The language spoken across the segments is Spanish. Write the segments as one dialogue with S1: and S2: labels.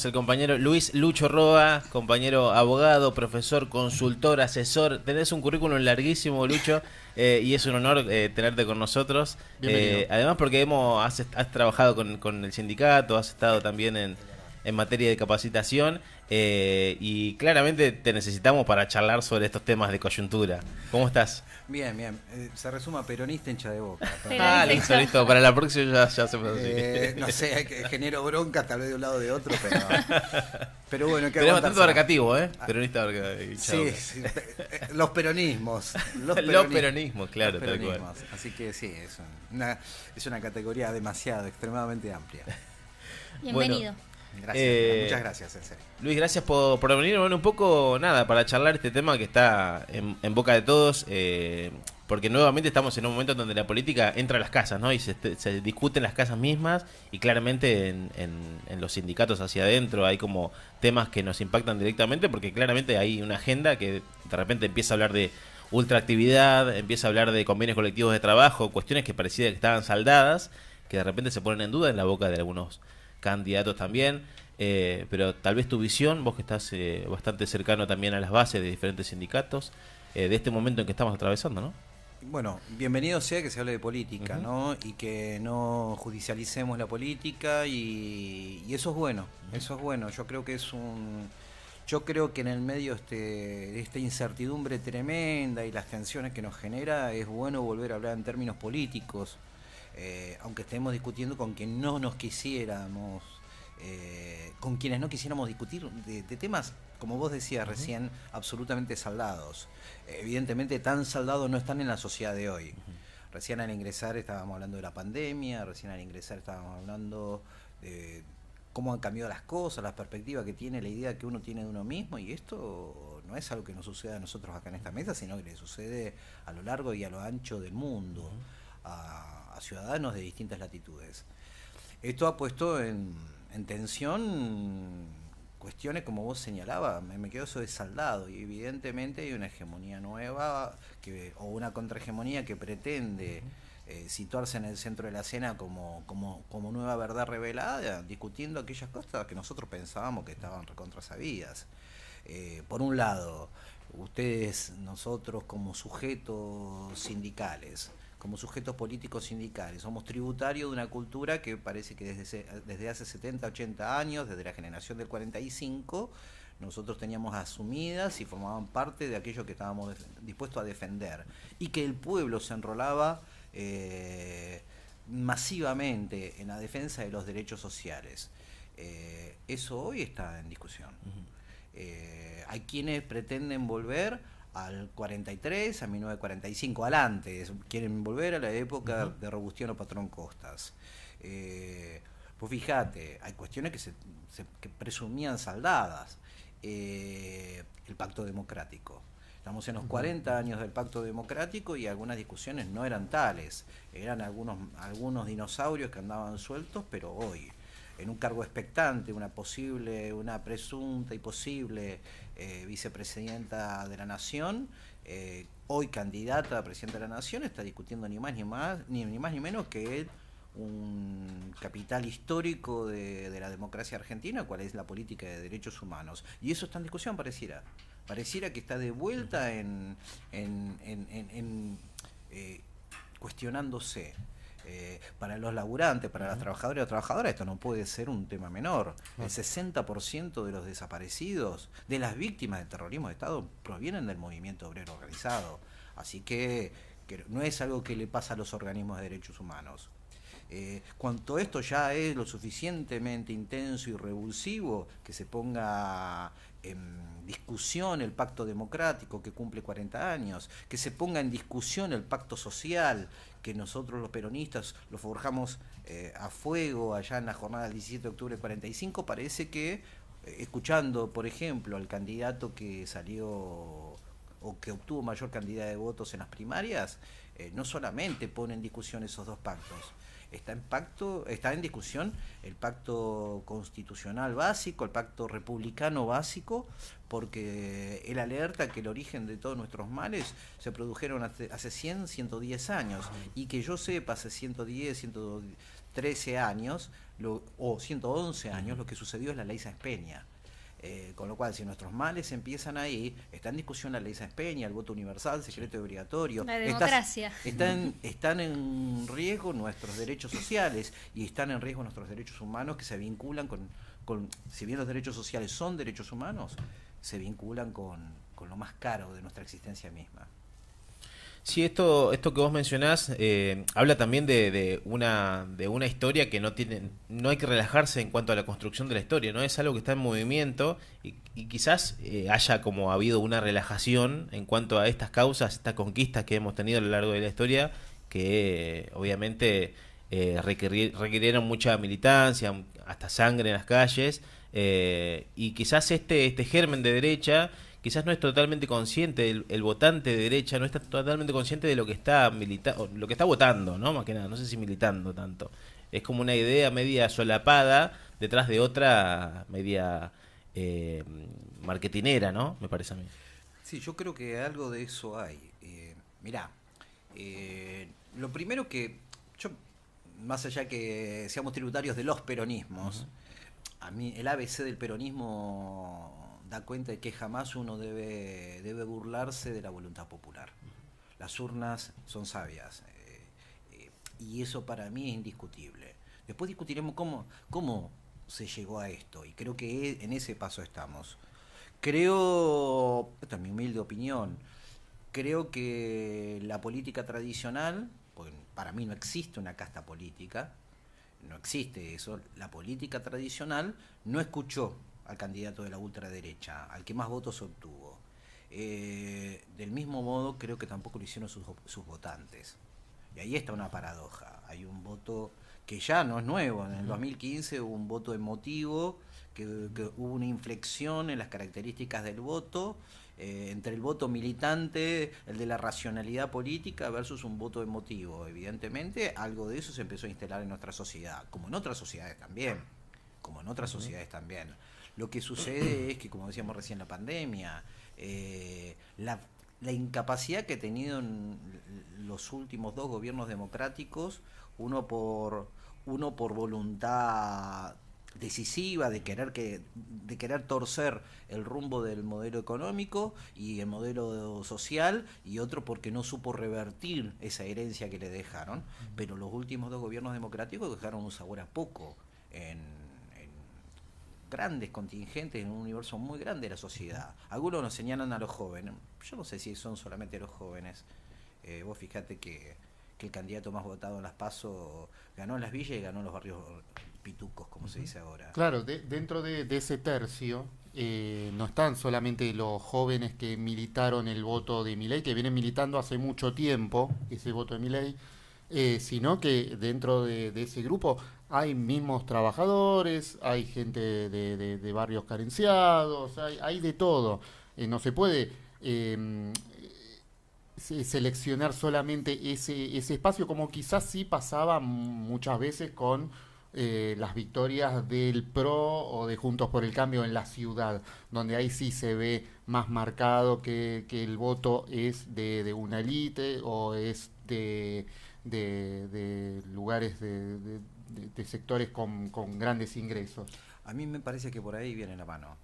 S1: nosotros el compañero Luis Lucho Roa, compañero abogado, profesor, consultor, asesor. Tenés un currículum larguísimo, Lucho, y es un honor tenerte con nosotros.
S2: Bienvenido.
S1: Además porque has trabajado con el sindicato, has estado también en materia de capacitación, y claramente te necesitamos para charlar sobre estos temas de coyuntura. ¿Cómo estás?
S3: Bien, bien. Se resuma peronista hincha de Boca.
S1: Listo, listo. Para la próxima ya hacemos así.
S3: No sé, que genero bronca tal vez de un lado o de otro, pero bueno, hay que
S1: Pero es bastante
S3: aguantársela.
S1: abarcativo, ¿eh? Peronista
S3: Sí, sí, los peronismos.
S1: Los peronismos, claro,
S3: los
S1: tal cual.
S3: peronismos. Así que sí, es una categoría demasiado, extremadamente amplia.
S2: Bienvenido.
S3: Gracias, muchas gracias, en serio.
S1: Luis, gracias por venir. Bueno, un poco, nada, para charlar este tema que está en boca de todos, porque nuevamente estamos en un momento donde la política entra a las casas, ¿no? Y se discute en las casas mismas, y claramente en los sindicatos hacia adentro hay como temas que nos impactan directamente, porque claramente hay una agenda que de repente empieza a hablar de ultraactividad, empieza a hablar de convenios colectivos de trabajo, cuestiones que parecía que estaban saldadas, que de repente se ponen en duda en la boca de algunos candidatos también, pero tal vez tu visión, vos que estás bastante cercano también a las bases de diferentes sindicatos, de este momento en que estamos atravesando, ¿no?
S3: Bueno, bienvenido sea que se hable de política, ¿no? Y que no judicialicemos la política y eso es bueno, eso es bueno. Yo creo que yo creo que en el medio de esta incertidumbre tremenda y las tensiones que nos genera, es bueno volver a hablar en términos políticos, aunque estemos discutiendo con quien no nos quisiéramos, con quienes no quisiéramos discutir de temas, como vos decías recién, absolutamente saldados. Evidentemente tan saldados no están en la sociedad de hoy. Recién al ingresar estábamos hablando de la pandemia, recién al ingresar estábamos hablando de cómo han cambiado las cosas, la perspectiva que tiene, la idea que uno tiene de uno mismo, y esto no es algo que nos suceda a nosotros acá en esta mesa, sino que le sucede a lo largo y a lo ancho del mundo, a ciudadanos de distintas latitudes. Esto ha puesto en tensión cuestiones como vos señalabas, me quedo eso de saldado, y evidentemente hay una hegemonía nueva o una contrahegemonía que pretende situarse en el centro de la escena como nueva verdad revelada, discutiendo aquellas cosas que nosotros pensábamos que estaban recontrasabidas. Por un lado, nosotros como sujetos sindicales, como sujetos políticos sindicales, somos tributarios de una cultura que parece que desde hace 70, 80 años, desde la generación del 45, nosotros teníamos asumidas y formaban parte de aquello que estábamos dispuestos a defender, y que el pueblo se enrolaba masivamente en la defensa de los derechos sociales. Eso hoy está en discusión. Hay quienes pretenden volver al 43, a 1945, al antes, quieren volver a la época de Robustiano Patrón Costas. Pues fíjate, hay cuestiones que presumían saldadas. El pacto democrático. Estamos en los 40 años del pacto democrático y algunas discusiones no eran tales. Eran algunos dinosaurios que andaban sueltos, pero hoy, en un cargo expectante, una presunta y posible vicepresidenta de la Nación, hoy candidata a presidenta de la Nación, está discutiendo ni más ni menos que un capital histórico de la democracia argentina, cuál es la política de derechos humanos. Y eso está en discusión, pareciera que está de vuelta cuestionándose. Para los laburantes, para las trabajadoras y las trabajadoras, esto no puede ser un tema menor. El 60% de los desaparecidos, de las víctimas del terrorismo de Estado, provienen del movimiento obrero organizado. Así que no es algo que le pasa a los organismos de derechos humanos. Cuanto esto ya es lo suficientemente intenso y revulsivo, que se ponga en discusión el pacto democrático que cumple 40 años, que se ponga en discusión el pacto social, que nosotros los peronistas lo forjamos a fuego allá en la jornada del 17 de octubre del 45, parece que, escuchando por ejemplo al candidato que salió o que obtuvo mayor cantidad de votos en las primarias, no solamente pone en discusión esos dos pactos, está en discusión el pacto constitucional básico, el pacto republicano básico, porque él alerta que el origen de todos nuestros males se produjeron hace 100, 110 años, y que yo sepa, hace 110, 113 años, o 111 años, lo que sucedió es la ley Sáenz Peña. Con lo cual, si nuestros males empiezan ahí, está en discusión la ley Sáenz Peña, el voto universal, secreto y obligatorio.
S2: La democracia.
S3: Están en riesgo nuestros derechos sociales y están en riesgo nuestros derechos humanos, que se vinculan con si bien los derechos sociales son derechos humanos, se vinculan con lo más caro de nuestra existencia misma.
S1: Sí, esto que vos mencionás habla también de una historia que no hay que relajarse en cuanto a la construcción de la historia, ¿no? Es algo que está en movimiento y quizás haya como habido una relajación en cuanto a estas causas, estas conquistas que hemos tenido a lo largo de la historia, que obviamente requirieron mucha militancia, hasta sangre en las calles, y quizás este germen de derecha quizás no es totalmente consciente, el votante de derecha no está totalmente consciente de lo que está lo que está votando, ¿no? Más que nada, no sé si militando tanto. Es como una idea media solapada detrás de otra media marketinera, ¿no? Me parece a mí.
S3: Sí, yo creo que algo de eso hay. Mirá, lo primero que yo, más allá que seamos tributarios de los peronismos, a mí el ABC del peronismo da cuenta de que jamás uno debe burlarse de la voluntad popular. Las urnas son sabias, y eso para mí es indiscutible. Después discutiremos cómo se llegó a esto, y creo que en ese paso estamos. Esta es mi humilde opinión, creo que la política tradicional, porque para mí no existe una casta política, no existe eso, la política tradicional no escuchó al candidato de la ultraderecha, al que más votos obtuvo. Del mismo modo, creo que tampoco lo hicieron sus votantes. Y ahí está una paradoja. Hay un voto que ya no es nuevo. En el 2015 hubo un voto emotivo, que hubo una inflexión en las características del voto, entre el voto militante, el de la racionalidad política, versus un voto emotivo. Evidentemente, algo de eso se empezó a instalar en nuestra sociedad, como en otras sociedades también. Lo que sucede es que, como decíamos recién, la pandemia, la incapacidad que ha tenido en los últimos 2 gobiernos democráticos, uno por voluntad decisiva de querer torcer el rumbo del modelo económico y el modelo social, y otro porque no supo revertir esa herencia que le dejaron. Pero los últimos 2 gobiernos democráticos dejaron un sabor a poco en grandes contingentes, en un universo muy grande de la sociedad. Algunos nos señalan a los jóvenes. Yo no sé si son solamente los jóvenes. Vos fijate que el candidato más votado en las PASO ganó en las villas y ganó en los barrios pitucos, como se dice ahora.
S4: Claro, dentro de ese tercio no están solamente los jóvenes que militaron el voto de Milei, que vienen militando hace mucho tiempo ese voto de Milei, sino que dentro de ese grupo hay mismos trabajadores, hay gente de barrios carenciados, hay de todo. No se puede seleccionar solamente ese espacio, como quizás sí pasaba muchas veces con las victorias del PRO o de Juntos por el Cambio en la ciudad, donde ahí sí se ve más marcado que el voto es de una élite o es de lugares de sectores con grandes ingresos.
S3: A mí me parece que por ahí viene la mano.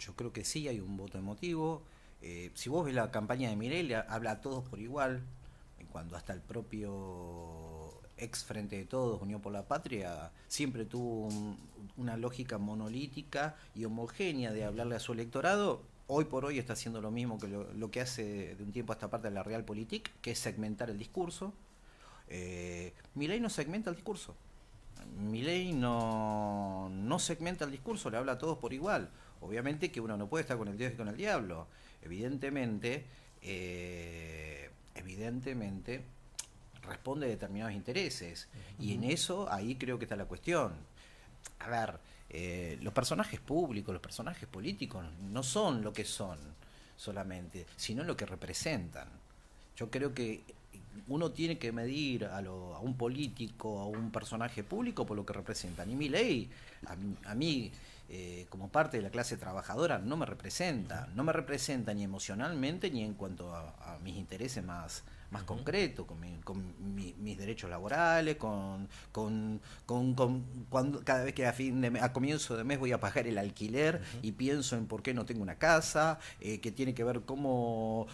S3: Yo creo que sí hay un voto emotivo. Si vos ves la campaña de Milei, habla a todos por igual, cuando hasta el propio ex Frente de Todos, Unión por la Patria, siempre tuvo una lógica monolítica y homogénea de hablarle a su electorado. Hoy por hoy está haciendo lo mismo que lo que hace de un tiempo a esta parte de la Realpolitik, que es segmentar el discurso. Milei no segmenta el discurso. Milei no segmenta el discurso, le habla a todos por igual. Obviamente que uno no puede estar con el Dios y con el diablo. Evidentemente responde a determinados intereses. Y en eso, ahí creo que está la cuestión. A ver, los personajes públicos, los personajes políticos no son lo que son solamente, sino lo que representan. Yo creo que uno tiene que medir a un político, a un personaje público por lo que representan. Y Milei, a mí como parte de la clase trabajadora, no me representa ni emocionalmente ni en cuanto a mis intereses más concretos, mis derechos laborales, cuando cada vez que a comienzo de mes voy a pagar el alquiler y pienso en por qué no tengo una casa, que tiene que ver cómo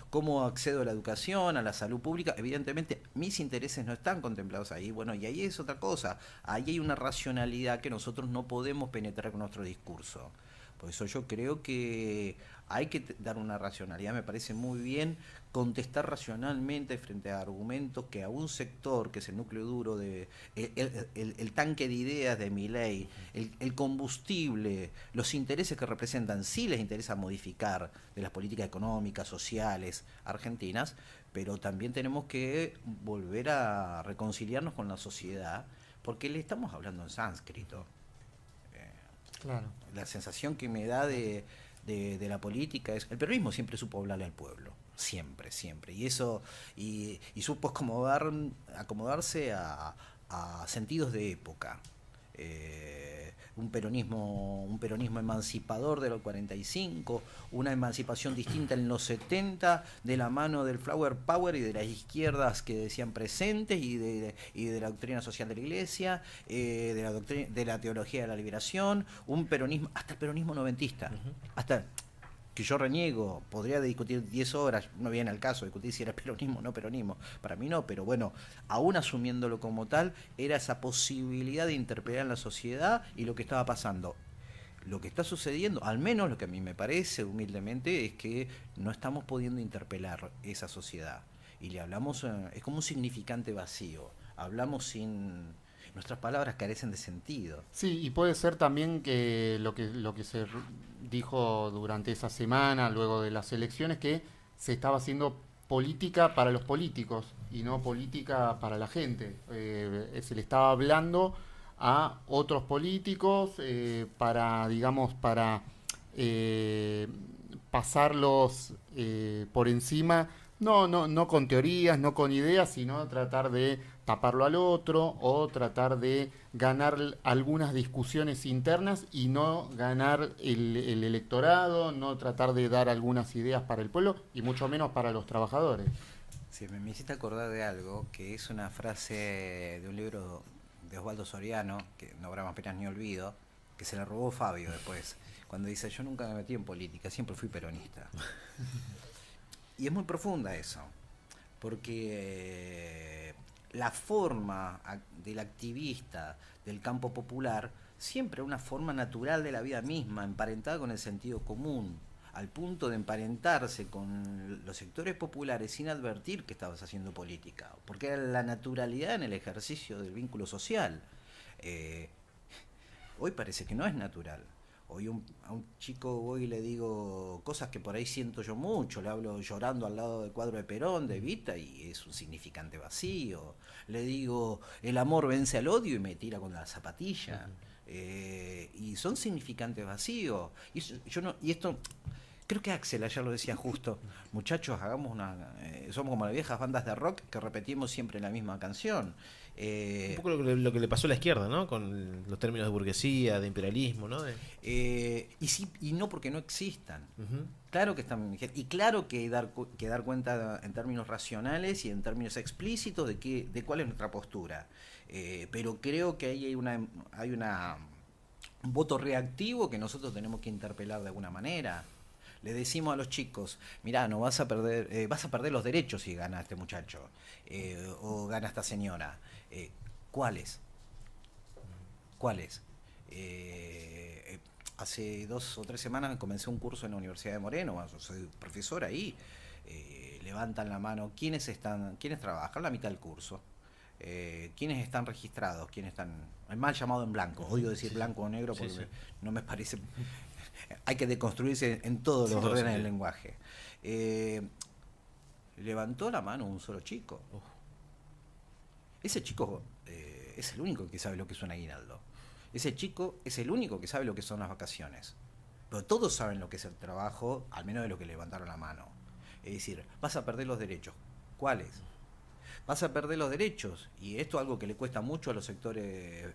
S3: accedo a la educación, a la salud pública. Evidentemente mis intereses no están contemplados ahí. Bueno, y ahí es otra cosa. Ahí hay una racionalidad que nosotros no podemos penetrar con nuestro discurso. Por eso yo creo que hay que dar una racionalidad. Me parece muy bien contestar racionalmente frente a argumentos que a un sector, que es el núcleo duro, el tanque de ideas de Milei, el combustible, los intereses que representan, sí les interesa modificar de las políticas económicas, sociales, argentinas, pero también tenemos que volver a reconciliarnos con la sociedad, porque le estamos hablando en sánscrito.
S4: Claro.
S3: La sensación que me da de la política es... El peronismo siempre supo hablarle al pueblo. Siempre. Y eso... Y supo acomodarse a sentidos de época. Un peronismo emancipador de los 45, una emancipación distinta en los 70, de la mano del Flower Power y de las izquierdas que decían presentes y de la doctrina social de la Iglesia, de la teología de la liberación, un peronismo, hasta el peronismo noventista, hasta que yo reniego, podría discutir 10 horas, no viene al caso discutir si era peronismo o no peronismo, para mí no, pero bueno, aún asumiéndolo como tal, era esa posibilidad de interpelar en la sociedad y lo que estaba pasando. Lo que está sucediendo, al menos lo que a mí me parece humildemente, es que no estamos pudiendo interpelar esa sociedad. Y le hablamos, es como un significante vacío, hablamos sin... Nuestras palabras carecen de sentido.
S4: Sí, y puede ser también que lo que se dijo durante esa semana, luego de las elecciones, que se estaba haciendo política para los políticos y no política para la gente. Se le estaba hablando a otros políticos para pasarlos por encima. No con teorías, no con ideas, sino tratar de taparlo al otro o tratar de ganar algunas discusiones internas y no ganar el electorado, no tratar de dar algunas ideas para el pueblo y mucho menos para los trabajadores.
S3: Sí, me hiciste acordar de algo, que es una frase de un libro de Osvaldo Soriano, que no habrá más penas ni olvido, que se la robó Fabio después, cuando dice: yo nunca me metí en política, siempre fui peronista. Y es muy profunda eso, porque la forma del activista del campo popular siempre es una forma natural de la vida misma, emparentada con el sentido común, al punto de emparentarse con los sectores populares sin advertir que estabas haciendo política, porque era la naturalidad en el ejercicio del vínculo social. Hoy parece que no es natural. Hoy a un chico voy y le digo cosas que por ahí siento yo mucho, le hablo llorando al lado del cuadro de Perón, de Evita, y es un significante vacío. Le digo, el amor vence al odio, y me tira con la zapatilla. Y son significantes vacíos. Y esto, creo que Axel ayer lo decía justo: muchachos, hagamos somos como las viejas bandas de rock que repetimos siempre la misma canción.
S1: Un poco lo que le pasó a la izquierda, ¿no? Con los términos de burguesía, de imperialismo, ¿no?
S3: Y no porque no existan. Claro que están, y claro que dar cuenta en términos racionales y en términos explícitos de cuál es nuestra postura. Pero creo que ahí hay un voto reactivo que nosotros tenemos que interpelar de alguna manera. Le decimos a los chicos: mirá, no vas a perder los derechos si gana este muchacho o gana esta señora. ¿Cuáles? Hace 2 o 3 semanas comencé un curso en la Universidad de Moreno, soy profesor ahí. Levantan la mano quiénes trabajan la mitad del curso, quiénes están registrados, quiénes están, el mal llamado en blanco. Odio decir blanco o negro porque no me parece. Hay que deconstruirse en todos los órdenes del lenguaje. Levantó la mano un solo chico. Ese chico es el único que sabe lo que es un aguinaldo. Ese chico es el único que sabe lo que son las vacaciones. Pero todos saben lo que es el trabajo, al menos de los que levantaron la mano. Es decir, vas a perder los derechos. ¿Cuáles? vas a perder los derechos. Y esto es algo que le cuesta mucho a los sectores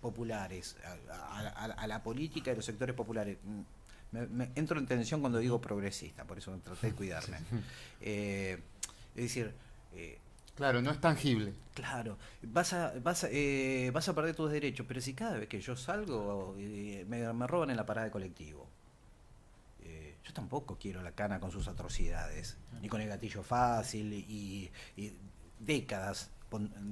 S3: populares, a la política y los sectores populares. Me entro en tensión cuando digo progresista, por eso traté de cuidarme. Es decir...
S4: claro, no es tangible.
S3: Claro, vas a perder tus derechos, pero si cada vez que yo salgo me roban en la parada de colectivo. Yo tampoco quiero la cana con sus atrocidades, ni con el gatillo fácil y décadas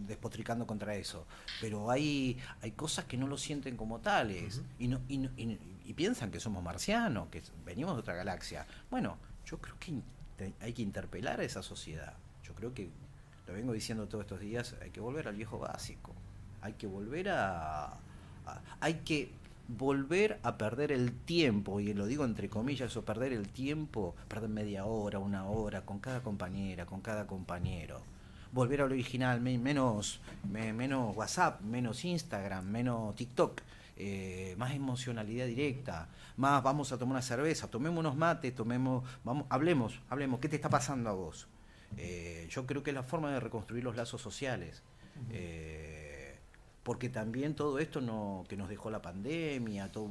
S3: despotricando contra eso. Pero hay cosas que no lo sienten como tales y piensan que somos marcianos, que venimos de otra galaxia. Bueno, yo creo que hay que interpelar a esa sociedad. Yo creo que, lo vengo diciendo todos estos días, hay que volver al viejo básico. Hay que volver hay que volver a perder el tiempo, y lo digo entre comillas, o perder el tiempo, perder media hora, una hora, con cada compañera, con cada compañero. Volver al original, menos WhatsApp, menos Instagram, menos TikTok, más emocionalidad directa, más vamos a tomar una cerveza, tomemos unos mates, hablemos, ¿qué te está pasando a vos? Yo creo que es la forma de reconstruir los lazos sociales. Porque también todo esto que nos dejó la pandemia, toda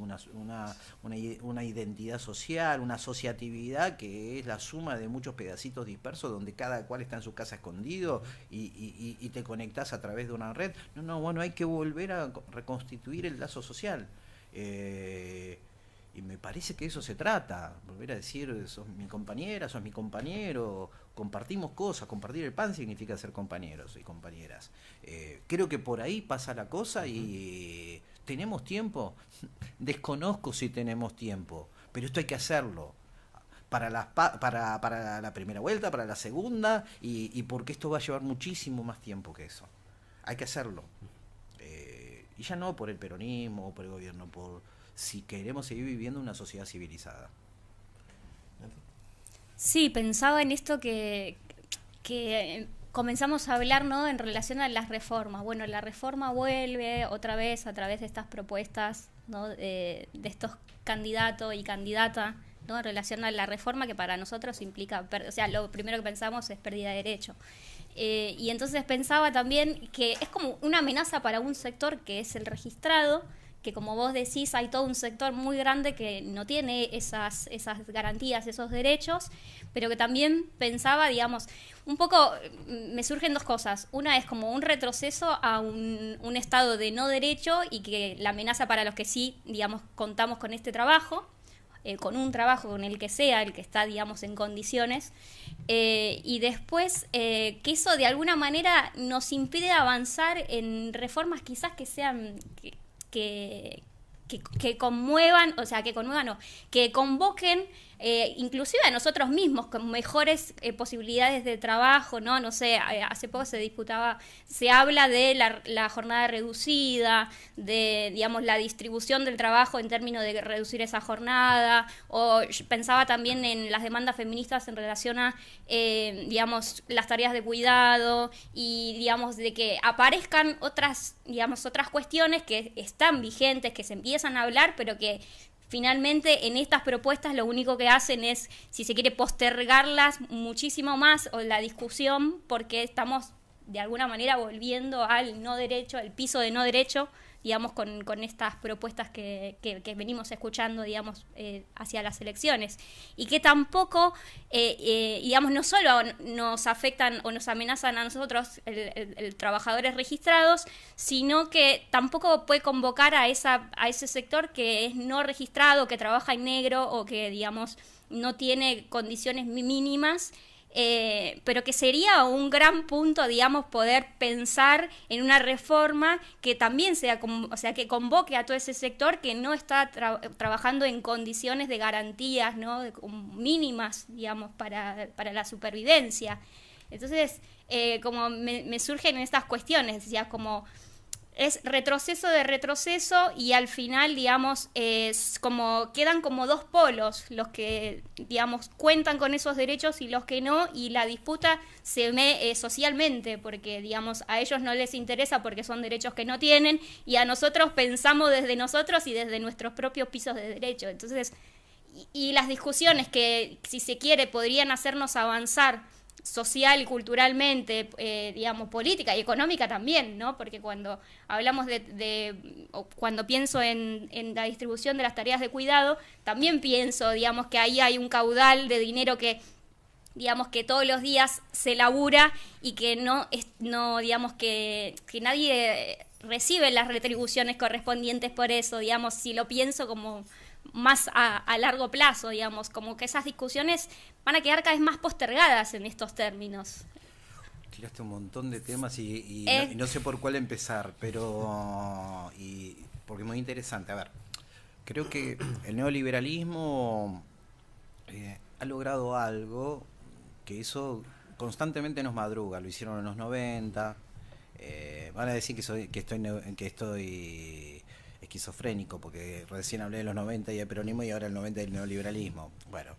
S3: una identidad social, una asociatividad que es la suma de muchos pedacitos dispersos donde cada cual está en su casa escondido y te conectás a través de una red. Bueno, hay que volver a reconstituir el lazo social. Y me parece que eso se trata, volver a decir, sos mi compañera, sos mi compañero, compartimos cosas, compartir el pan significa ser compañeros y compañeras. Creo que por ahí pasa la cosa y ¿tenemos tiempo? Desconozco si tenemos tiempo, pero esto hay que hacerlo. Para la primera vuelta, para la segunda, y porque esto va a llevar muchísimo más tiempo que eso. Hay que hacerlo. Y ya no por el peronismo o por el gobierno, si queremos seguir viviendo una sociedad civilizada.
S2: Sí, pensaba en esto que comenzamos a hablar, ¿no?, en relación a las reformas. Bueno, la reforma vuelve otra vez a través de estas propuestas, ¿no?, de estos candidatos y candidata, ¿no?, en relación a la reforma que para nosotros implica, o sea, lo primero que pensamos es pérdida de derecho. Y entonces pensaba también que es como una amenaza para un sector que es el registrado, que como vos decís, hay todo un sector muy grande que no tiene esas garantías, esos derechos, pero que también pensaba, digamos, un poco, me surgen dos cosas. Una es como un retroceso a un estado de no derecho y que la amenaza para los que sí, digamos, contamos con este trabajo, con un trabajo, con el que sea, el que está, digamos, en condiciones, y después que eso de alguna manera nos impide avanzar en reformas quizás que sean... que conmuevan, o sea, que conmuevan, no, que convoquen inclusive a nosotros mismos con mejores posibilidades de trabajo, ¿no? No sé, hace poco se habla de la jornada reducida, de, digamos, la distribución del trabajo en términos de reducir esa jornada, o pensaba también en las demandas feministas en relación a, digamos, las tareas de cuidado y, digamos, de que aparezcan otras cuestiones que están vigentes, que se empiezan a hablar, pero que finalmente en estas propuestas lo único que hacen es, si se quiere, postergarlas muchísimo más, o la discusión, porque estamos de alguna manera volviendo al no derecho, al piso de no derecho, digamos, con estas propuestas que venimos escuchando, digamos, hacia las elecciones. Y que tampoco, digamos, no solo nos afectan o nos amenazan a nosotros, el trabajadores registrados, sino que tampoco puede convocar a ese sector que es no registrado, que trabaja en negro o que, digamos, no tiene condiciones mínimas. Pero que sería un gran punto, digamos, poder pensar en una reforma que también sea, o sea, que convoque a todo ese sector que no está trabajando en condiciones de garantías, ¿no?, mínimas, digamos, para la supervivencia. Entonces, como me surgen estas cuestiones, ya como es retroceso de retroceso, y al final, digamos, quedan como dos polos, los que, digamos, cuentan con esos derechos y los que no, y la disputa se ve socialmente, porque, digamos, a ellos no les interesa porque son derechos que no tienen, y a nosotros pensamos desde nosotros y desde nuestros propios pisos de derecho. Entonces, y las discusiones que, si se quiere, podrían hacernos avanzar social, culturalmente, digamos, política y económica también, ¿no? Porque cuando hablamos o cuando pienso en la distribución de las tareas de cuidado, también pienso, digamos, que ahí hay un caudal de dinero que, digamos, que todos los días se labura y que no digamos, que nadie recibe las retribuciones correspondientes por eso, digamos, si lo pienso como más a largo plazo, digamos, como que esas discusiones van a quedar cada vez más postergadas en estos términos.
S3: Tiraste un montón de temas y no sé por cuál empezar, pero porque es muy interesante. A ver, creo que el neoliberalismo ha logrado algo que eso constantemente nos madruga. Lo hicieron en los 90. Van a decir que estoy esquizofrénico porque recién hablé de los 90 y el peronismo y ahora el 90 del neoliberalismo. Bueno,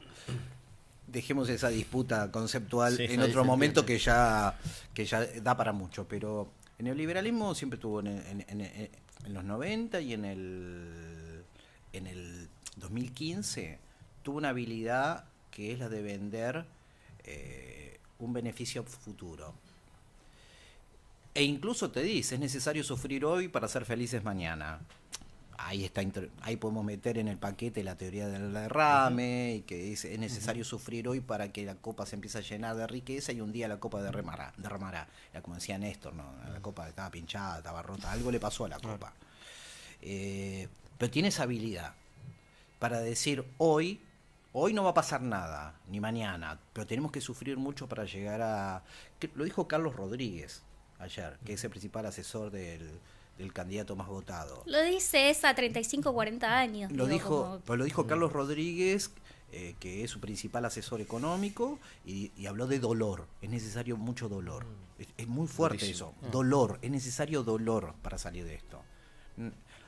S3: dejemos esa disputa conceptual en otro momento que ya da para mucho, pero el neoliberalismo siempre tuvo en los 90 y en el 2015 tuvo una habilidad que es la de vender un beneficio futuro. E incluso te dice, es necesario sufrir hoy para ser felices mañana. Ahí podemos meter en el paquete la teoría del derrame, y que dice, es necesario sufrir hoy para que la copa se empiece a llenar de riqueza y un día la copa derramará. Era como decía Néstor, ¿no? La copa estaba pinchada, estaba rota, algo le pasó a la copa. Pero tiene esa habilidad para decir, hoy no va a pasar nada, ni mañana, pero tenemos que sufrir mucho para llegar a... Lo dijo Carlos Rodríguez ayer, que es el principal asesor del candidato más votado.
S2: Lo dice esa 35, 40 años.
S3: Lo dijo Carlos Rodríguez, que es su principal asesor económico, y habló de dolor. Es necesario mucho dolor. Es muy fuerte eso. Dolor. Es necesario dolor para salir de esto.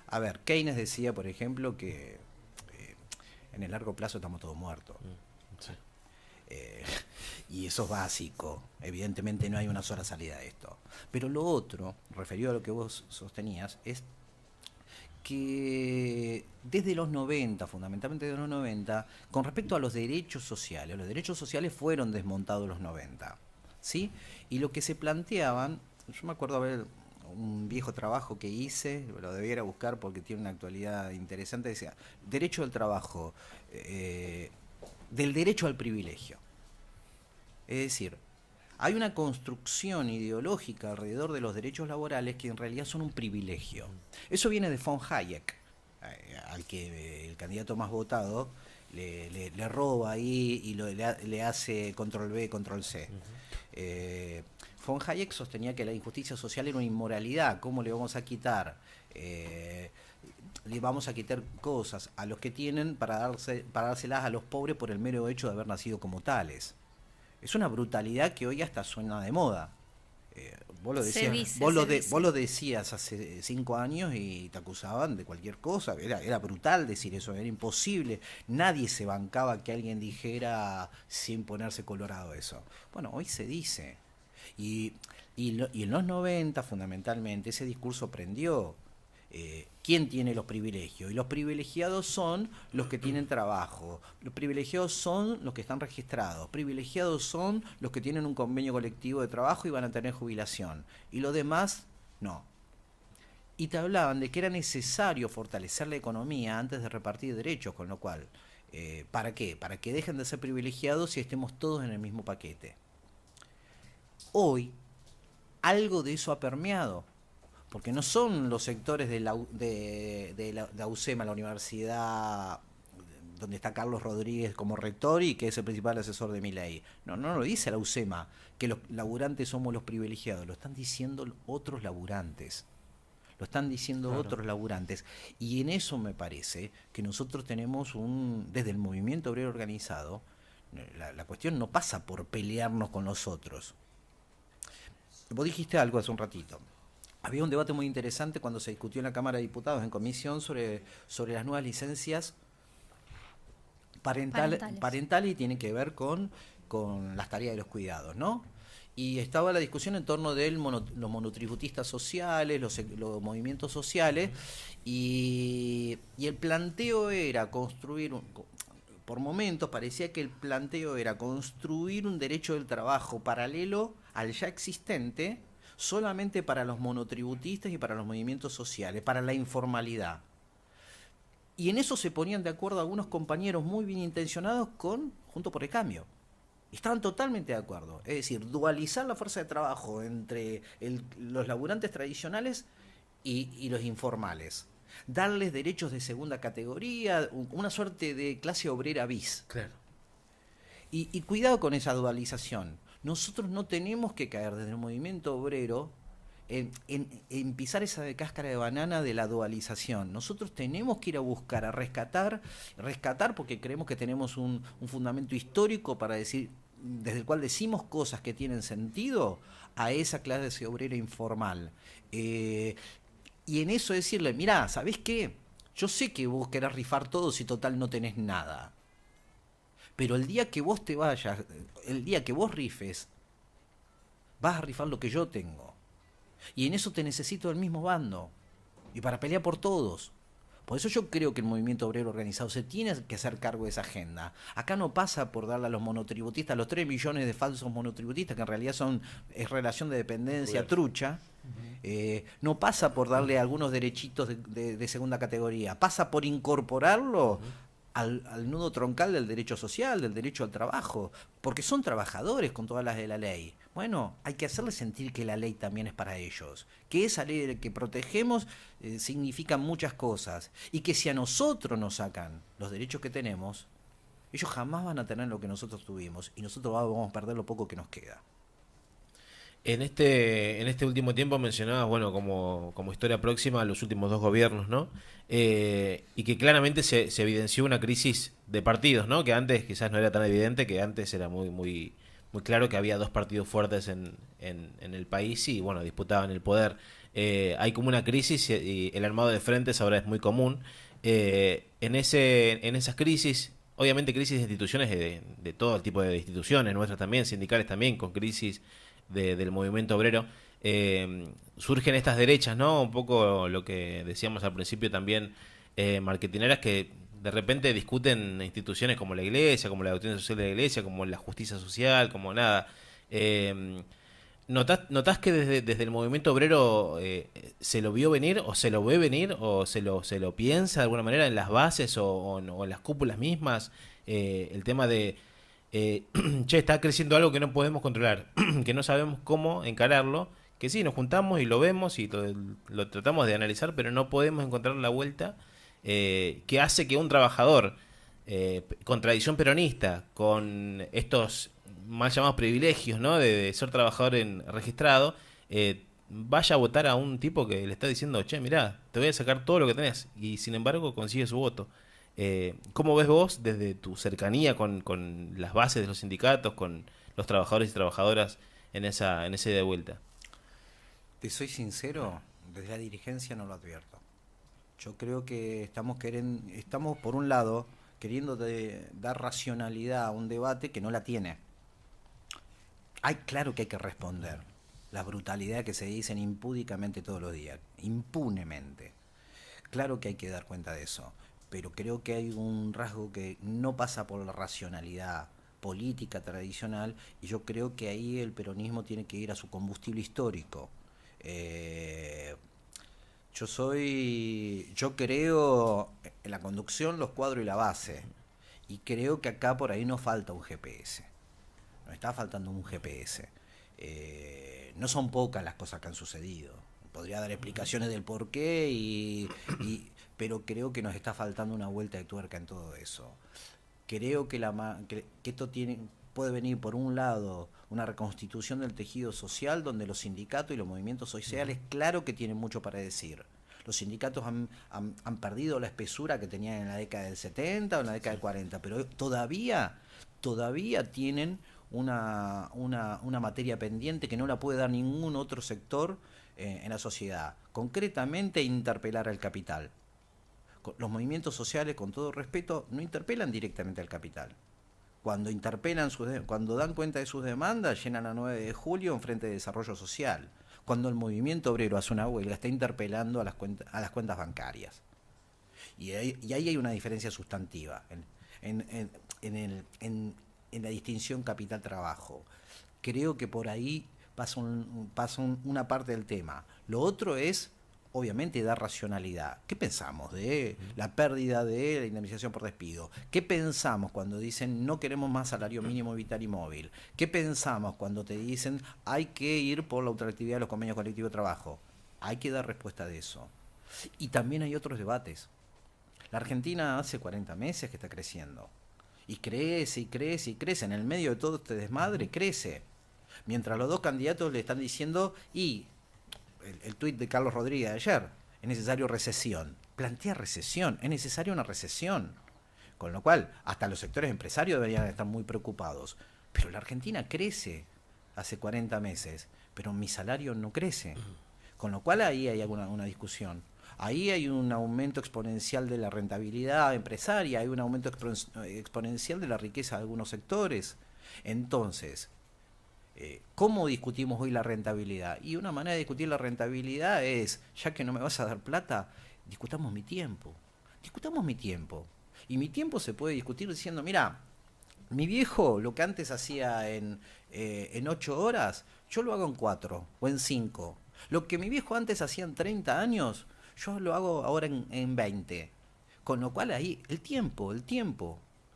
S3: A ver, Keynes decía, por ejemplo, que en el largo plazo estamos todos muertos. Sí. Y eso es básico. Evidentemente no hay una sola salida de esto. Pero lo otro, referido a lo que vos sostenías, es que desde los 90, fundamentalmente desde los 90, con respecto a los derechos sociales fueron desmontados en los 90, ¿sí? Y lo que se planteaban, yo me acuerdo haber un viejo trabajo que hice, lo debiera buscar porque tiene una actualidad interesante, decía, derecho al trabajo, del derecho al privilegio. Es decir, hay una construcción ideológica alrededor de los derechos laborales que en realidad son un privilegio. Eso viene de von Hayek, al que el candidato más votado le roba ahí y le hace control B, control C. Von Hayek sostenía que la injusticia social era una inmoralidad. ¿Cómo le vamos a quitar? Le vamos a quitar cosas a los que tienen para dárselas a los pobres por el mero hecho de haber nacido como tales. Es una brutalidad que hoy hasta suena de moda. Vos lo decías hace 5 años y te acusaban de cualquier cosa. Era brutal decir eso, era imposible. Nadie se bancaba que alguien dijera sin ponerse colorado eso. Bueno, hoy se dice. Y en los 90, fundamentalmente, ese discurso prendió. ¿Quién tiene los privilegios? Y los privilegiados son los que tienen trabajo. Los privilegiados son los que están registrados. Privilegiados son los que tienen un convenio colectivo de trabajo y van a tener jubilación. Y los demás, no. Y te hablaban de que era necesario fortalecer la economía antes de repartir derechos, con lo cual, ¿para qué? Para que dejen de ser privilegiados y estemos todos en el mismo paquete. Hoy, algo de eso ha permeado. Porque no son los sectores de la UCEMA, la universidad donde está Carlos Rodríguez como rector y que es el principal asesor de Milei. No lo dice la UCEMA, que los laburantes somos los privilegiados. Lo están diciendo otros laburantes. Otros laburantes. Y en eso me parece que nosotros tenemos desde el movimiento obrero organizado, la cuestión no pasa por pelearnos con los otros. Vos dijiste algo hace un ratito. Había un debate muy interesante cuando se discutió en la Cámara de Diputados en comisión sobre las nuevas licencias parentales y tiene que ver con las tareas de los cuidados, ¿no? Y estaba la discusión en torno de los monotributistas sociales, los movimientos sociales, y el planteo era construir por momentos parecía que el planteo era construir un derecho del trabajo paralelo al ya existente, solamente para los monotributistas y para los movimientos sociales, para la informalidad. Y en eso se ponían de acuerdo algunos compañeros muy bien intencionados con Juntos por el Cambio. Estaban totalmente de acuerdo. Es decir, dualizar la fuerza de trabajo entre los laburantes tradicionales y los informales. Darles derechos de segunda categoría, una suerte de clase obrera bis.
S1: Claro.
S3: Y cuidado con esa dualización. Nosotros no tenemos que caer desde el movimiento obrero en pisar esa cáscara de banana de la dualización. Nosotros tenemos que ir a buscar, a rescatar porque creemos que tenemos un fundamento histórico para decir, desde el cual decimos cosas que tienen sentido, a esa clase obrera informal. Y en eso decirle, mirá, ¿sabés qué? Yo sé que vos querés rifar todo si total no tenés nada. Pero el día que vos te vayas, el día que vos rifes, vas a rifar lo que yo tengo. Y en eso te necesito del mismo bando. Y para pelear por todos. Por eso yo creo que el movimiento obrero organizado se tiene que hacer cargo de esa agenda. Acá no pasa por darle a los monotributistas, los 3 millones de falsos monotributistas, que en realidad es relación de dependencia trucha. No pasa por darle algunos derechitos de segunda categoría. Pasa por incorporarlo al nudo troncal del derecho social, del derecho al trabajo, porque son trabajadores con todas las de la ley. Bueno, hay que hacerles sentir que la ley también es para ellos, que esa ley que protegemos significa muchas cosas, y que si a nosotros nos sacan los derechos que tenemos, ellos jamás van a tener lo que nosotros tuvimos, y nosotros vamos a perder lo poco que nos queda.
S1: En este último tiempo mencionabas, bueno, como historia próxima a los últimos 2 gobiernos, ¿no? Y que claramente se evidenció una crisis de partidos, ¿no? Que antes quizás no era tan evidente, que antes era muy claro que había 2 partidos fuertes en el país y, bueno, disputaban el poder. Hay como una crisis y el armado de frentes ahora es muy común. En esas crisis, obviamente crisis de instituciones, de todo el tipo de instituciones, nuestras también, sindicales también, con crisis del movimiento obrero, surgen estas derechas, ¿no? Un poco lo que decíamos al principio también, marketineras que de repente discuten instituciones como la iglesia, como la doctrina social de la iglesia, como la justicia social, como nada. ¿Notás que desde el movimiento obrero se lo vio venir, o se lo ve venir, o se lo piensa de alguna manera en las bases o en las cúpulas mismas? El tema de che, está creciendo algo que no podemos controlar, que no sabemos cómo encararlo, que sí, nos juntamos y lo vemos y lo tratamos de analizar, pero no podemos encontrar la vuelta que hace que un trabajador con tradición peronista, con estos mal llamados privilegios, ¿no? de ser trabajador registrado, vaya a votar a un tipo que le está diciendo, che, mirá, te voy a sacar todo lo que tenés, y sin embargo consigue su voto. ¿Cómo ves vos desde tu cercanía con las bases de los sindicatos, con los trabajadores y trabajadoras en ese de vuelta?
S3: Te soy sincero, desde la dirigencia no lo advierto. Yo creo que estamos por un lado queriendo dar racionalidad a un debate que no la tiene. Claro que hay que responder las brutalidades que se dicen impúdicamente todos los días, impunemente. Claro que hay que dar cuenta de eso. Pero creo que hay un rasgo que no pasa por la racionalidad política tradicional, y yo creo que ahí el peronismo tiene que ir a su combustible histórico. Yo creo en la conducción, los cuadros y la base, y creo que acá por ahí nos falta un GPS. Nos está faltando un GPS. No son pocas las cosas que han sucedido. Podría dar explicaciones del por qué, pero creo que nos está faltando una vuelta de tuerca en todo eso. Creo que esto puede venir, por un lado, una reconstitución del tejido social, donde los sindicatos y los movimientos sociales, claro que tienen mucho para decir. Los sindicatos han perdido la espesura que tenían en la década del 70 o en la década del 40, pero todavía tienen una materia pendiente que no la puede dar ningún otro sector en la sociedad. Concretamente, interpelar al capital. Los movimientos sociales, con todo respeto, no interpelan directamente al capital. Cuando cuando dan cuenta de sus demandas, llenan la 9 de julio en Frente de Desarrollo Social. Cuando el movimiento obrero hace una huelga, está interpelando a las cuentas bancarias. Y ahí hay una diferencia sustantiva. en la distinción capital-trabajo. Creo que por ahí pasa una parte del tema. Lo otro es, obviamente, dar racionalidad. ¿Qué pensamos de la pérdida de la indemnización por despido? ¿Qué pensamos cuando dicen no queremos más salario mínimo vital y móvil? ¿Qué pensamos cuando te dicen hay que ir por la ultraactividad de los convenios colectivos de trabajo? Hay que dar respuesta de eso. Y también hay otros debates. La Argentina hace 40 meses que está creciendo. Y crece, y crece, y crece. En el medio de todo este desmadre, crece. Mientras los dos candidatos le están diciendo, y el tuit de Carlos Rodríguez de ayer, es necesario recesión. Plantea recesión, es necesaria una recesión. Con lo cual, hasta los sectores empresarios deberían estar muy preocupados. Pero la Argentina crece hace 40 meses, pero mi salario no crece. Con lo cual ahí hay una discusión. Ahí hay un aumento exponencial de la rentabilidad empresaria, hay un aumento exponencial de la riqueza de algunos sectores. Entonces, ¿cómo discutimos hoy la rentabilidad? Y una manera de discutir la rentabilidad es, ya que no me vas a dar plata, discutamos mi tiempo. Discutamos mi tiempo. Y mi tiempo se puede discutir diciendo, mira, mi viejo lo que antes hacía en 8 horas, yo lo hago en 4 o en 5. Lo que mi viejo antes hacía en 30 años, yo lo hago ahora en 20. Con lo cual ahí, el tiempo.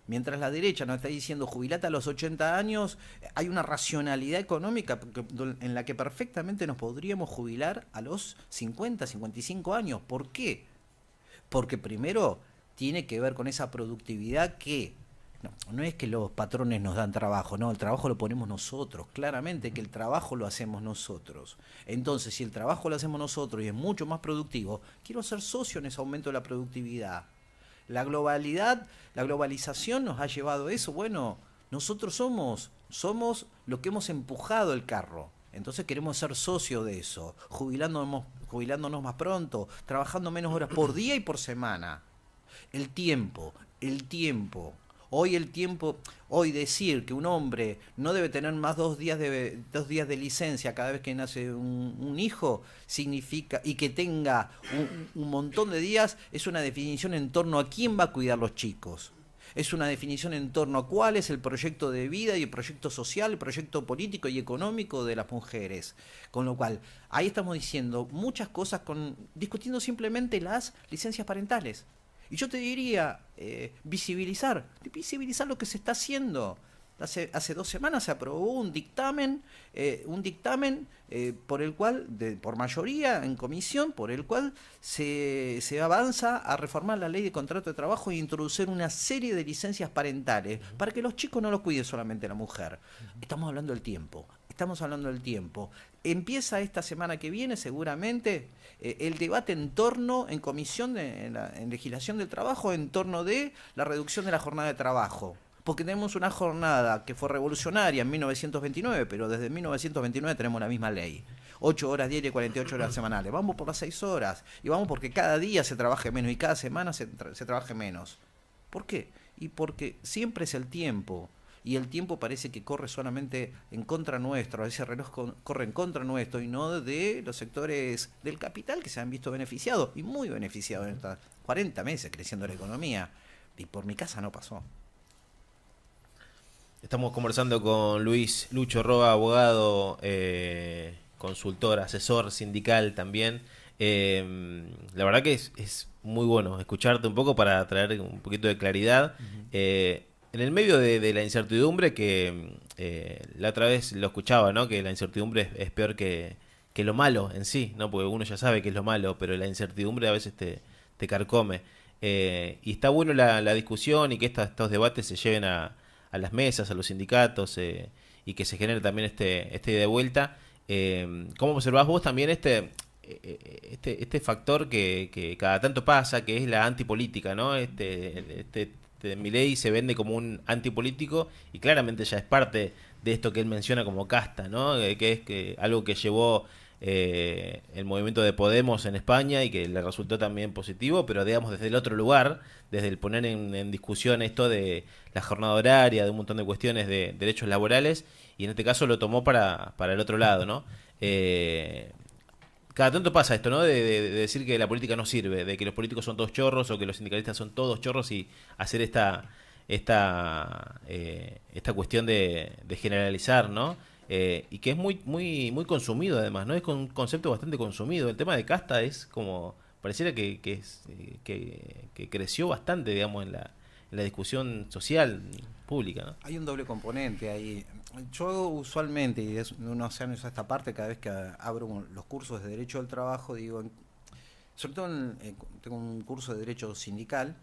S3: Mientras la derecha nos está diciendo jubilate a los 80 años, hay una racionalidad económica en la que perfectamente nos podríamos jubilar a los 50, 55 años. ¿Por qué? Porque primero tiene que ver con esa productividad que no es que los patrones nos dan trabajo, no, el trabajo lo ponemos nosotros, claramente que el trabajo lo hacemos nosotros. Entonces, si el trabajo lo hacemos nosotros y es mucho más productivo, quiero ser socio en ese aumento de la productividad. La globalización nos ha llevado a eso. Bueno, nosotros somos lo que hemos empujado el carro. Entonces queremos ser socios de eso, jubilándonos más pronto, trabajando menos horas por día y por semana. El tiempo. Hoy decir que un hombre no debe tener más 2 días de licencia cada vez que nace un hijo significa, y que tenga un montón de días, es una definición en torno a quién va a cuidar los chicos. Es una definición en torno a cuál es el proyecto de vida y el proyecto social, el proyecto político y económico de las mujeres. Con lo cual, ahí estamos diciendo muchas cosas, discutiendo simplemente las licencias parentales. Y yo te diría, visibilizar lo que se está haciendo. Hace 2 semanas se aprobó un dictamen por el cual, por mayoría en comisión, por el cual se avanza a reformar la ley de contrato de trabajo e introducir una serie de licencias parentales para que los chicos no los cuide solamente la mujer. Estamos hablando del tiempo. Empieza esta semana que viene seguramente el debate en comisión en legislación del trabajo en torno de la reducción de la jornada de trabajo. Porque tenemos una jornada que fue revolucionaria en 1929, pero desde 1929 tenemos la misma ley. 8 horas diarias y 48 horas semanales. Vamos por las 6 horas. Y vamos porque cada día se trabaje menos y cada semana se trabaje menos. ¿Por qué? Y porque siempre es el tiempo. Y el tiempo parece que corre solamente en contra nuestro. Ese reloj corre en contra nuestro y no de los sectores del capital que se han visto beneficiados. Y muy beneficiados en estos 40 meses creciendo la economía. Y por mi casa no pasó.
S1: Estamos conversando con Lucho Roa, abogado, consultor, asesor sindical también. La verdad que es muy bueno escucharte un poco para traer un poquito de claridad. En el medio de la incertidumbre, que la otra vez lo escuchaba, ¿no? Que la incertidumbre es peor que lo malo en sí, ¿no? Porque uno ya sabe que es lo malo, pero la incertidumbre a veces te carcome. Y está bueno la discusión y que estos debates se lleven a las mesas, a los sindicatos, y que se genere también este ida de vuelta. ¿Cómo observás vos también este factor que cada tanto pasa, que es la antipolítica, ¿no? Milei se vende como un antipolítico y claramente ya es parte de esto que él menciona como casta, ¿no? Que es algo que llevó el movimiento de Podemos en España y que le resultó también positivo, pero digamos desde el otro lugar, desde el poner en discusión esto de la jornada horaria, de un montón de cuestiones de derechos laborales, y en este caso lo tomó para el otro lado, ¿no? Cada tanto pasa esto, ¿no? De decir que la política no sirve, de que los políticos son todos chorros o que los sindicalistas son todos chorros y hacer esta esta cuestión de generalizar, ¿no? Y que es muy consumido además, ¿no? Es un concepto bastante consumido. El tema de casta es como, pareciera que creció bastante, digamos, en la discusión social pública, ¿no?
S3: Hay un doble componente ahí. Yo usualmente, y de unos años a esta parte, cada vez que abro los cursos de Derecho del Trabajo, digo, sobre todo tengo un curso de Derecho Sindical,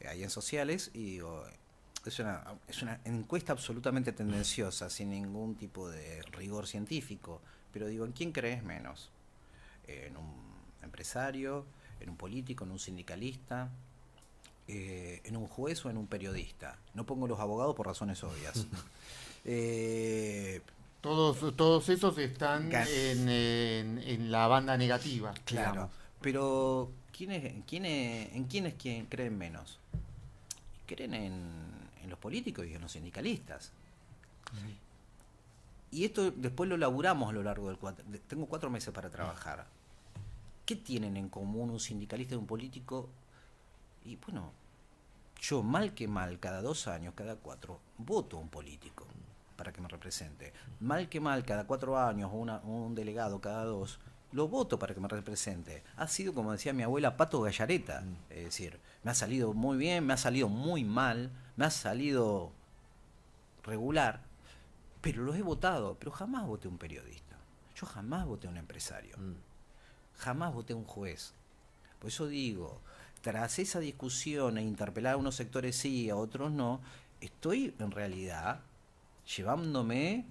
S3: ahí en Sociales, y digo, es una encuesta absolutamente tendenciosa, sin ningún tipo de rigor científico, pero digo, ¿en quién crees menos? ¿En un empresario, en un político, en un sindicalista, en un juez o en un periodista? No pongo los abogados por razones obvias.
S4: Todos esos están en la banda negativa.
S3: Claro,
S4: digamos.
S3: pero ¿en quiénes creen menos? Creen en los políticos y en los sindicalistas. Y esto después lo laburamos a lo largo del tengo 4 meses para trabajar. ¿Qué tienen en común un sindicalista y un político? Y bueno, yo mal que mal, cada 2 años, cada 4, voto a un político para que me represente. Mal que mal, cada 4 años, un delegado cada 2, lo voto para que me represente. Ha sido, como decía mi abuela, pato gallareta. Es decir, me ha salido muy bien, me ha salido muy mal, me ha salido regular, pero los he votado. Pero jamás voté a un periodista. Yo jamás voté a un empresario. Jamás voté a un juez. Por eso digo, tras esa discusión e interpelar a unos sectores sí, a otros no, estoy en realidad llevándome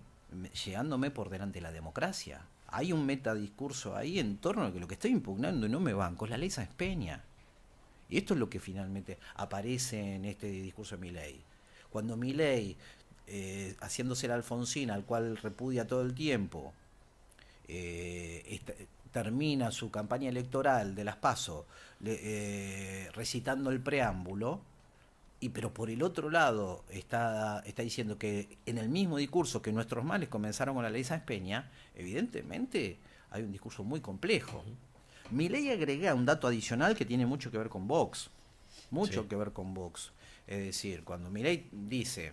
S3: por delante de la democracia. Hay un metadiscurso ahí en torno a que lo que estoy impugnando y no me banco es la ley Sáenz Peña. Y esto es lo que finalmente aparece en este discurso de Milei. Cuando Milei, haciéndose la Alfonsina, al cual repudia todo el tiempo, termina su campaña electoral de las PASO recitando el preámbulo, pero por el otro lado está diciendo que en el mismo discurso que nuestros males comenzaron con la ley Sáenz Peña, evidentemente hay un discurso muy complejo. Milei agrega un dato adicional que tiene mucho que ver con Vox. Que ver con Vox. Es decir, cuando Milei dice,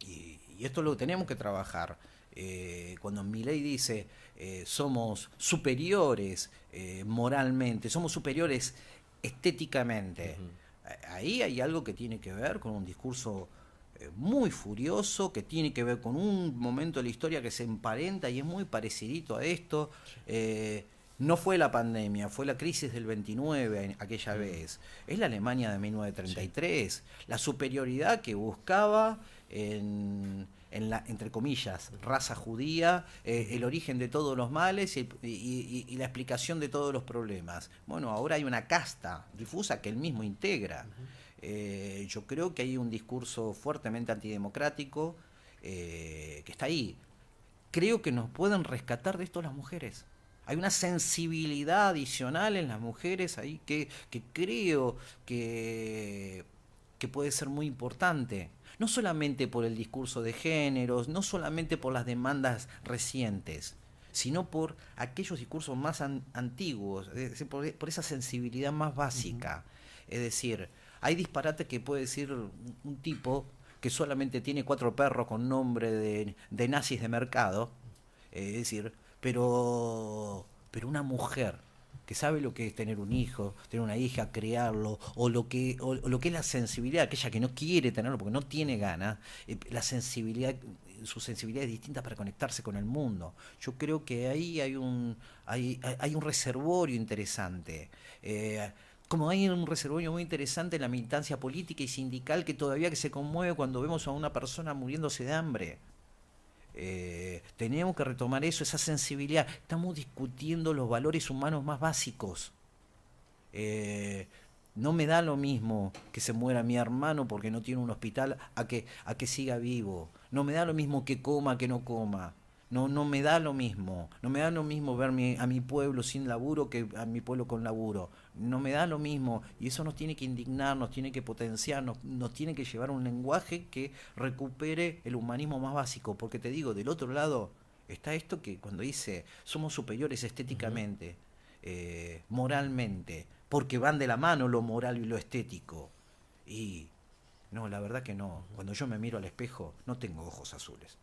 S3: y esto lo tenemos que trabajar, cuando Milei dice somos superiores moralmente, somos superiores estéticamente, ahí hay algo que tiene que ver con un discurso muy furioso, que tiene que ver con un momento de la historia que se emparenta y es muy parecidito a esto. No fue la pandemia, fue la crisis del 29 aquella vez. Es la Alemania de 1933. La superioridad que buscaba en la, entre comillas, raza judía, el origen de todos los males y la explicación de todos los problemas. Bueno, ahora hay una casta difusa que él mismo integra. Yo creo que hay un discurso fuertemente antidemocrático que está ahí. Creo que nos pueden rescatar de esto las mujeres. Hay una sensibilidad adicional en las mujeres ahí que creo que puede ser muy importante. No solamente por el discurso de géneros, no solamente por las demandas recientes, sino por aquellos discursos más antiguos, es decir, por esa sensibilidad más básica. Es decir, hay disparates que puede decir un tipo que solamente tiene 4 perros con nombre de nazis de mercado, es decir, pero una mujer que sabe lo que es tener un hijo, tener una hija, criarlo, o lo que es la sensibilidad, aquella que no quiere tenerlo porque no tiene ganas, su sensibilidad es distinta para conectarse con el mundo. Yo creo que ahí hay un reservorio interesante. Como hay un reservorio muy interesante en la militancia política y sindical que todavía que se conmueve cuando vemos a una persona muriéndose de hambre. Tenemos que retomar eso, esa sensibilidad. Estamos discutiendo los valores humanos más básicos. No me da lo mismo que se muera mi hermano porque no tiene un hospital a que siga vivo. No me da lo mismo que coma que no coma. No me da lo mismo. No me da lo mismo ver a mi pueblo sin laburo que a mi pueblo con laburo. No me da lo mismo. Y eso nos tiene que indignar, nos tiene que potenciar, nos tiene que llevar a un lenguaje que recupere el humanismo más básico. Porque te digo, del otro lado está esto que cuando dice somos superiores estéticamente, moralmente, porque van de la mano lo moral y lo estético. Y No, la verdad que no. Cuando yo me miro al espejo, no tengo ojos azules.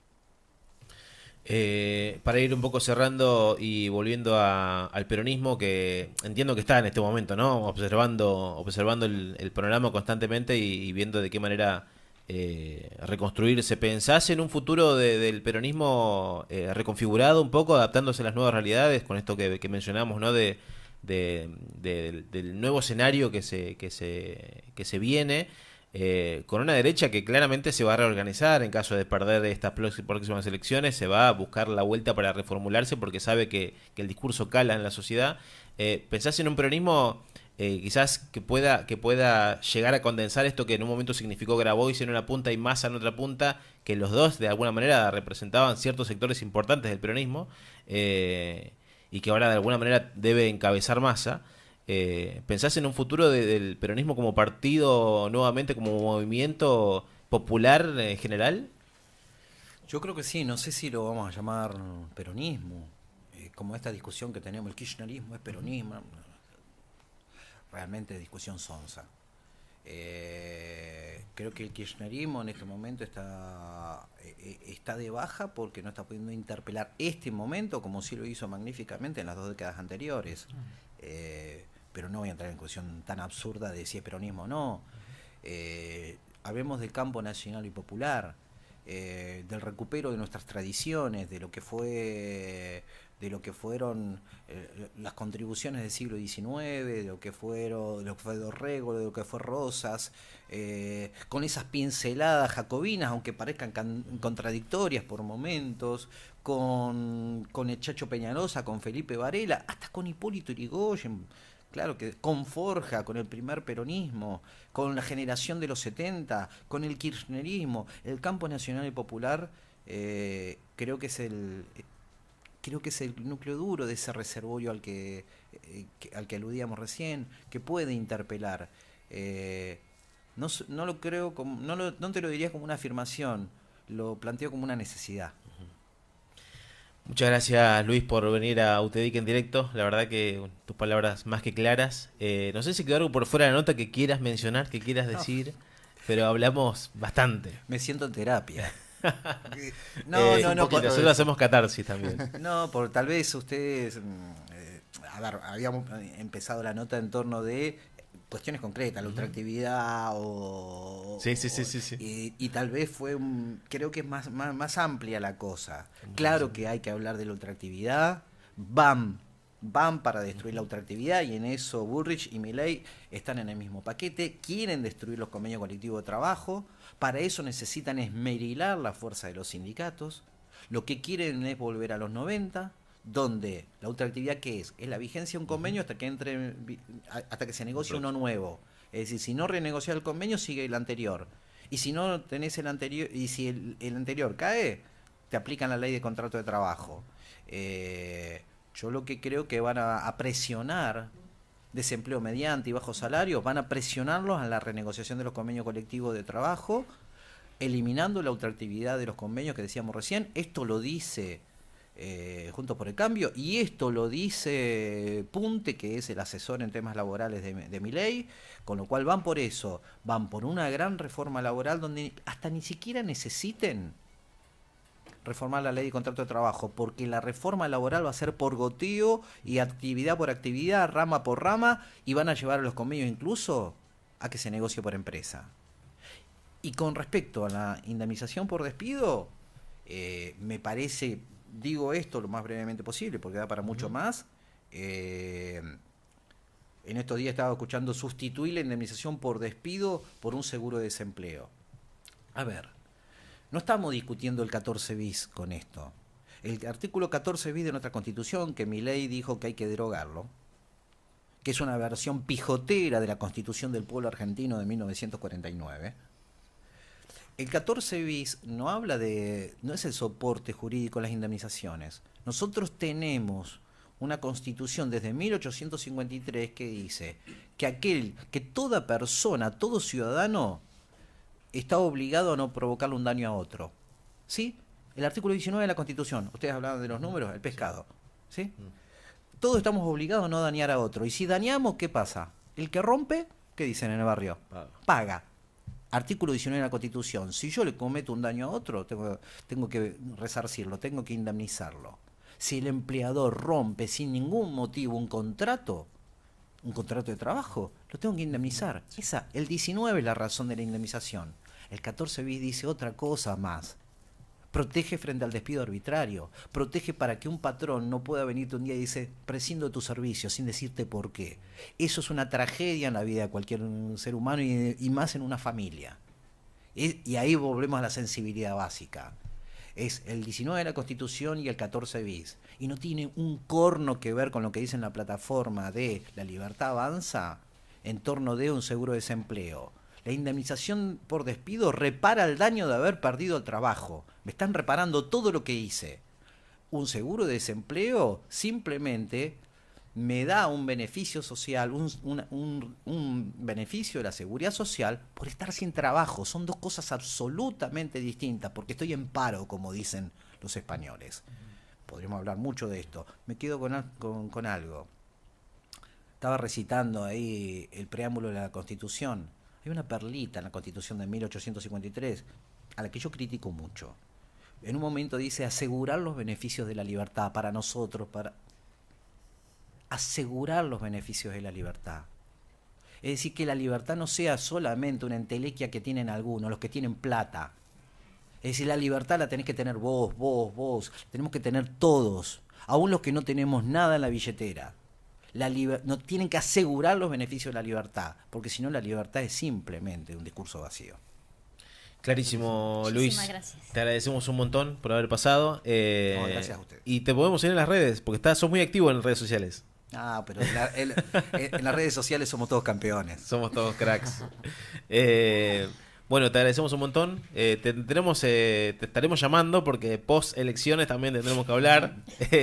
S1: Para ir un poco cerrando y volviendo al peronismo, que entiendo que está en este momento, ¿no? Observando el panorama constantemente y viendo de qué manera reconstruirse. ¿Pensás en un futuro del peronismo reconfigurado un poco, adaptándose a las nuevas realidades, con esto que mencionamos, ¿no? Del nuevo escenario que se viene, con una derecha que claramente se va a reorganizar en caso de perder estas próximas elecciones, se va a buscar la vuelta para reformularse porque sabe que el discurso cala en la sociedad. ¿Pensás en un peronismo quizás que pueda llegar a condensar esto que en un momento significó Grabois en una punta y Massa en otra punta, que los dos de alguna manera representaban ciertos sectores importantes del peronismo, y que ahora de alguna manera debe encabezar Massa? ¿Pensás en un futuro del peronismo como partido nuevamente, como movimiento popular en general?
S3: Yo creo que sí, no sé si lo vamos a llamar peronismo, como esta discusión que tenemos, el kirchnerismo es peronismo, realmente discusión sonsa. Creo que el kirchnerismo en este momento está de baja porque no está pudiendo interpelar este momento como sí lo hizo magníficamente en las 2 décadas anteriores. Pero no voy a entrar en cuestión tan absurda de si es peronismo o no. Hablemos del campo nacional y popular, del recupero de nuestras tradiciones, de lo que fueron las contribuciones del siglo XIX, de lo que fue Dorrego, de lo que fue Rosas, con esas pinceladas jacobinas, aunque parezcan contradictorias por momentos, con el Chacho Peñalosa, con Felipe Varela, hasta con Hipólito Yrigoyen. Claro que con Forja, con el primer peronismo, con la generación de los 70, con el kirchnerismo, el campo nacional y popular, creo que es el núcleo duro de ese reservorio al que aludíamos recién, que puede interpelar. No lo creo no te lo diría como una afirmación, lo planteo como una necesidad.
S1: Muchas gracias, Luis, por venir a UTEDIC en directo. La verdad que tus palabras más que claras. No sé si quedó algo por fuera de la nota que quieras mencionar, que quieras decir, pero hablamos bastante.
S3: Me siento en terapia.
S1: No, nosotros hacemos catarsis también.
S3: No, tal vez ustedes, a ver, habíamos empezado la nota en torno de cuestiones concretas, la ultraactividad
S1: Sí.
S3: Y tal vez creo que es más amplia la cosa. Claro que hay que hablar de la ultraactividad, van para destruir la ultraactividad y en eso Bullrich y Milei están en el mismo paquete, quieren destruir los convenios colectivos de trabajo, para eso necesitan esmerilar la fuerza de los sindicatos, lo que quieren es volver a los 90, donde la ultraactividad ¿qué es? Es la vigencia de un convenio hasta que se negocie uno nuevo. Es decir, si no renegocia el convenio, sigue el anterior. Y si no tenés el anterior, y si el anterior cae, te aplican la ley de contrato de trabajo. Yo lo que creo que van a presionar desempleo mediante y bajo salario, van a presionarlos a la renegociación de los convenios colectivos de trabajo, eliminando la ultraactividad de los convenios que decíamos recién. Esto lo dice Juntos por el Cambio, y esto lo dice Punte, que es el asesor en temas laborales de Milei, con lo cual van por una gran reforma laboral donde hasta ni siquiera necesiten reformar la ley de contrato de trabajo, porque la reforma laboral va a ser por goteo y actividad por actividad, rama por rama, y van a llevar a los convenios incluso a que se negocie por empresa. Y con respecto a la indemnización por despido, me parece, digo esto lo más brevemente posible porque da para mucho más. En estos días estaba escuchando sustituir la indemnización por despido por un seguro de desempleo. A ver, no estamos discutiendo el 14 bis con esto. El artículo 14 bis de nuestra Constitución, que Milei dijo que hay que derogarlo, que es una versión pijotera de la Constitución del pueblo argentino de 1949. El 14 bis no es el soporte jurídico de las indemnizaciones. Nosotros tenemos una Constitución desde 1853 que dice que toda persona, todo ciudadano está obligado a no provocarle un daño a otro. ¿Sí? El artículo 19 de la Constitución, ustedes hablaban de los números, el pescado. ¿Sí? Todos estamos obligados a no dañar a otro. Y si dañamos, ¿qué pasa? El que rompe, ¿qué dicen en el barrio? Paga. Artículo 19 de la Constitución. Si yo le cometo un daño a otro, tengo que resarcirlo, tengo que indemnizarlo. Si el empleador rompe sin ningún motivo un contrato de trabajo, lo tengo que indemnizar. El 19 es la razón de la indemnización. El 14 bis dice otra cosa más. Protege frente al despido arbitrario. Protege para que un patrón no pueda venirte un día y dice, prescindo de tu servicio, sin decirte por qué. Eso es una tragedia en la vida de cualquier ser humano y más en una familia. Y ahí volvemos a la sensibilidad básica. Es el 19 de la Constitución y el 14 bis. Y no tiene un corno que ver con lo que dice en la plataforma de La Libertad Avanza en torno de un seguro de desempleo. La indemnización por despido repara el daño de haber perdido el trabajo. Me están reparando todo lo que hice. Un seguro de desempleo simplemente me da un beneficio social, un beneficio de la seguridad social por estar sin trabajo. Son dos cosas absolutamente distintas, porque estoy en paro, como dicen los españoles. Podríamos hablar mucho de esto. Me quedo con algo. Estaba recitando ahí el preámbulo de la Constitución. Hay una perlita en la Constitución de 1853 a la que yo critico mucho. En un momento dice asegurar los beneficios de la libertad para nosotros, para asegurar los beneficios de la libertad. Es decir, que la libertad no sea solamente una entelequia que tienen algunos, los que tienen plata. Es decir, la libertad la tenés que tener vos, tenemos que tener todos, aún los que no tenemos nada en la billetera. No tienen que asegurar los beneficios de la libertad, porque si no la libertad es simplemente un discurso vacío.
S1: Clarísimo,
S2: Muchísimas
S1: Luis.
S2: gracias.
S1: Te agradecemos un montón por haber pasado.
S3: No, gracias a usted.
S1: Y te podemos seguir en las redes, porque sos muy activo en las redes sociales.
S3: Ah, pero en las redes sociales somos todos campeones.
S1: Somos todos cracks. Bueno, te agradecemos un montón. Te estaremos llamando porque post elecciones también tendremos que hablar,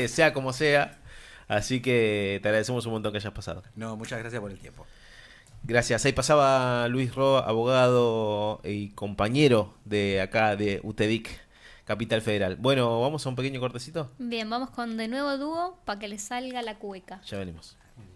S1: sea como sea. Así que te agradecemos un montón que hayas pasado.
S3: No, muchas gracias por el tiempo.
S1: Gracias. Ahí pasaba Luis Ro, abogado y compañero de acá de UTEDIC, Capital Federal. Bueno, vamos a un pequeño cortecito.
S2: Bien, vamos con de nuevo dúo para que le salga la cueca.
S1: Ya venimos.
S3: Muy bien.